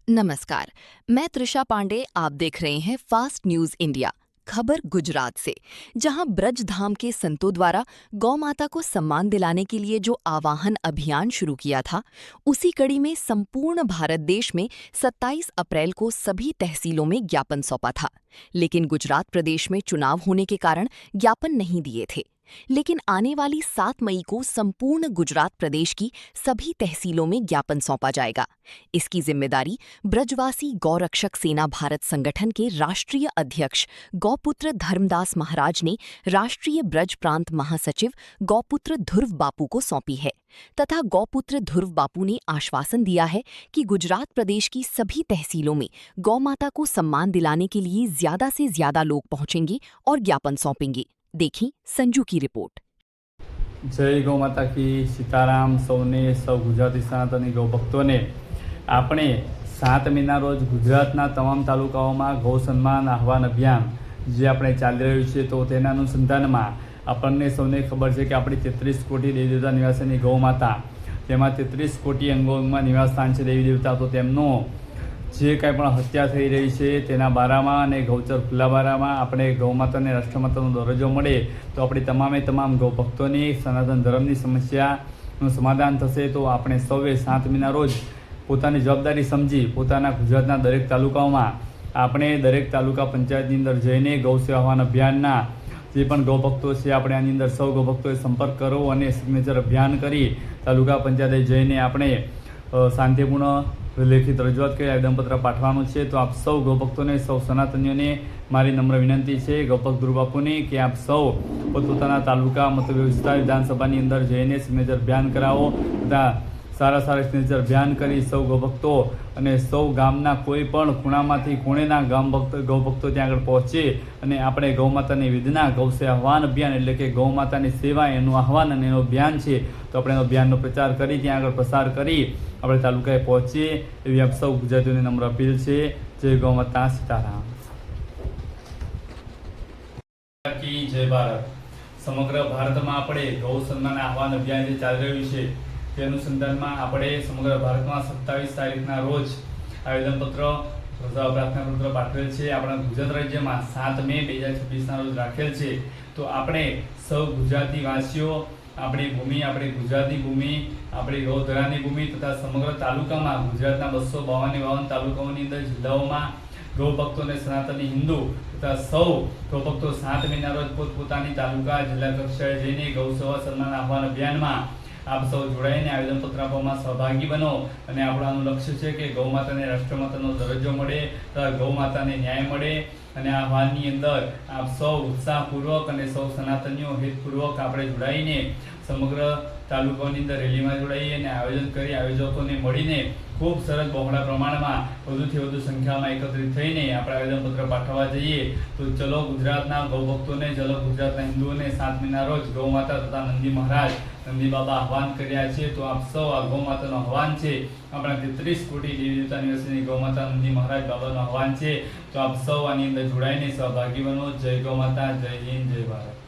नमस्कार। मैं त्रिशा पांडे। आप देख रहे हैं फास्ट न्यूज इंडिया। खबर गुजरात से, जहां ब्रजधाम के संतों द्वारा गौ माता को सम्मान दिलाने के लिए जो आवाहन अभियान शुरू किया था, उसी कड़ी में संपूर्ण भारत देश में 27 अप्रैल को सभी तहसीलों में ज्ञापन सौंपा था। लेकिन गुजरात प्रदेश में चुनाव होने के कारण ज्ञापन नहीं दिए थे। लेकिन आने वाली 7 मई को संपूर्ण गुजरात प्रदेश की सभी तहसीलों में ज्ञापन सौंपा जाएगा। इसकी जिम्मेदारी ब्रजवासी गौरक्षक सेना भारत संगठन के राष्ट्रीय अध्यक्ष गौपुत्र धर्मदास महाराज ने राष्ट्रीय ब्रज प्रांत महासचिव गौपुत्र ध्रुव बापू को सौंपी है। तथा गौपुत्र ध्रुव बापू ने आश्वासन दिया है कि गुजरात प्रदेश की सभी तहसीलों में गौ माता को सम्मान दिलाने के लिए ज्यादा से ज्यादा लोग पहुंचेंगे और ज्ञापन सौंपेंगे। देखिए संजू की रिपोर्ट। जय गौ माता की। सीताराम। सौने सौ गुजराती सनातनी गौ भक्तों ने આપણે 7 મેના રોજ ગુજરાતના તમામ તાલુકાઓમાં ગૌ સન્માન આહવાન અભિયાન જે આપણે ચાલી રહ્યું છે, તો તેના અનુસંધાનમાં આપણને સૌને ખબર છે કે આપણી 33 કોટી દેવી દેવતા નિવાસીની ગૌ માતા, તેમાં 33 કોટી અંગોમાં નિવાસસ્થાન છે દેવી દેવતા, તો તેમનો જે કાંઈ પણ હત્યા થઈ રહી છે તેના બારામાં અને ગૌચર ખુલ્લા બારામાં આપણે ગૌ માતાને રાષ્ટ્રમાતાનો દરજ્જો મળે તો આપણી તમામ ગૌ ભક્તોની સનાતન ધર્મની સમસ્યાનું સમાધાન થશે। તો આપણે સૌએ 7 મેના રોજ પોતાની જવાબદારી સમજી પોતાના ગુજરાતના દરેક તાલુકાઓમાં આપણે દરેક તાલુકા પંચાયતની અંદર જઈને ગૌ સેવા આહવાન અભિયાનના જે પણ ગૌ ભક્તો છે આપણે આની અંદર સૌ ગૌ ભક્તોએ સંપર્ક કરો અને સિગ્નેચર અભિયાન કરી તાલુકા પંચાયતે જઈને આપણે શાંતિપૂર્ણ લેખિત રજૂઆત કરી આવેદનપત્ર પાઠવવાનું છે। તો આપ સૌ ગૌ ભક્તોને, સૌ સનાતનીઓને મારી નમ્ર વિનંતી છે ગૌભક્ત ધ્રુવ બાપુની કે આપ સૌ પોતપોતાના તાલુકા મતલબ વિસ્તાર વિધાનસભાની અંદર જઈને સિગ્નેચર અભિયાન કરાવો તથા સારા સિગ્નેચર અભિયાન કરી સૌ ગૌભક્તો અને સૌ ગામના કોઈ પણ ખૂણામાંથી ખૂણેના ગૌભક્તો ત્યાં આગળ પહોંચે અને આપણે ગૌ માતાની વેદના ગૌ સેવા આહવાન અભિયાન એટલે કે ગૌ માતાની સેવા એનું આહવાન અને એનું અભિયાન છે, તો આપણે એનો અભિયાનનો પ્રચાર કરી ત્યાં આગળ પ્રસાર કરી આપણે તાલુકાએ પહોંચીએ એવી આપ સૌ ગુજરાતીઓની નમ્ર અપીલ છે। જય ગૌ માતા। સીતારામ કી જય ભારત। સમગ્ર ભારતમાં આપણે ગૌ સન્માન આહવાન અભિયાન જે ચાલી રહ્યું છે તે અનુસંધાનમાં આપણે સમગ્ર ભારતમાં 27 તારીખના રોજ આવેદનપત્ર પ્રાર્થનાપત્ર પાઠવેલ છે। આપણા ગુજરાત રાજ્યમાં 7 મે 2026ના રોજ રાખેલ છે। તો આપણે સૌ ગુજરાતી વાસીઓ આપણી ભૂમિ, આપણી ગુજરાતની ભૂમિ, આપણી ગૌધરાની ભૂમિ તથા સમગ્ર તાલુકામાં ગુજરાતના 252 તાલુકાઓની અંદર જિલ્લાઓમાં ગૌ ભક્તો અને સનાતની હિન્દુ તથા સૌ ગૌ ભક્તો 7 મેના રોજ પોતપોતાની તાલુકા જિલ્લા કક્ષાએ જઈને ગૌ સેવા સન્માન આહવાન અભિયાનમાં આપ સૌ જોડાઈને આવેદનપત્ર આપવામાં સહભાગી બનો અને આપણું લક્ષ્ય છે કે ગૌ માતાને રાષ્ટ્રમાતાનો દરજ્જો મળે તથા ગૌ માતાને ન્યાય મળે અને આ આહવાનની અંદર આપ સૌ ઉત્સાહપૂર્વક અને સૌ સનાતનીઓ હિતપૂર્વક આપણે જોડાઈને સમગ્ર તાલુકાની અંદર રેલીમાં જોડાઈએ અને આયોજન કરી આયોજકોને મળીને ખૂબ સરસ બહોળા પ્રમાણમાં વધુથી વધુ સંખ્યામાં એકત્રિત થઈને આપણે આવેદનપત્ર પાઠવવા જઈએ। તો ચલો ગુજરાતના ગૌ ભક્તોને, ચલો ગુજરાતના હિન્દુઓને 7 મેના રોજ ગૌ માતા તથા નંદી મહારાજ, નંદી બાબા આહવાન કર્યા છે। તો આપ સૌ આ ગૌ માતાનું આહવાન છે, આપણા 33 કોટી દેવી દેવતા નિવાસીની ગૌ માતા નંદી મહારાજ બાબાનું આહવાન છે। તો આપ સૌ આની અંદર જોડાઈને સહભાગી બનો। જય ગૌ માતા, જય હિન્દ, જય ભારત।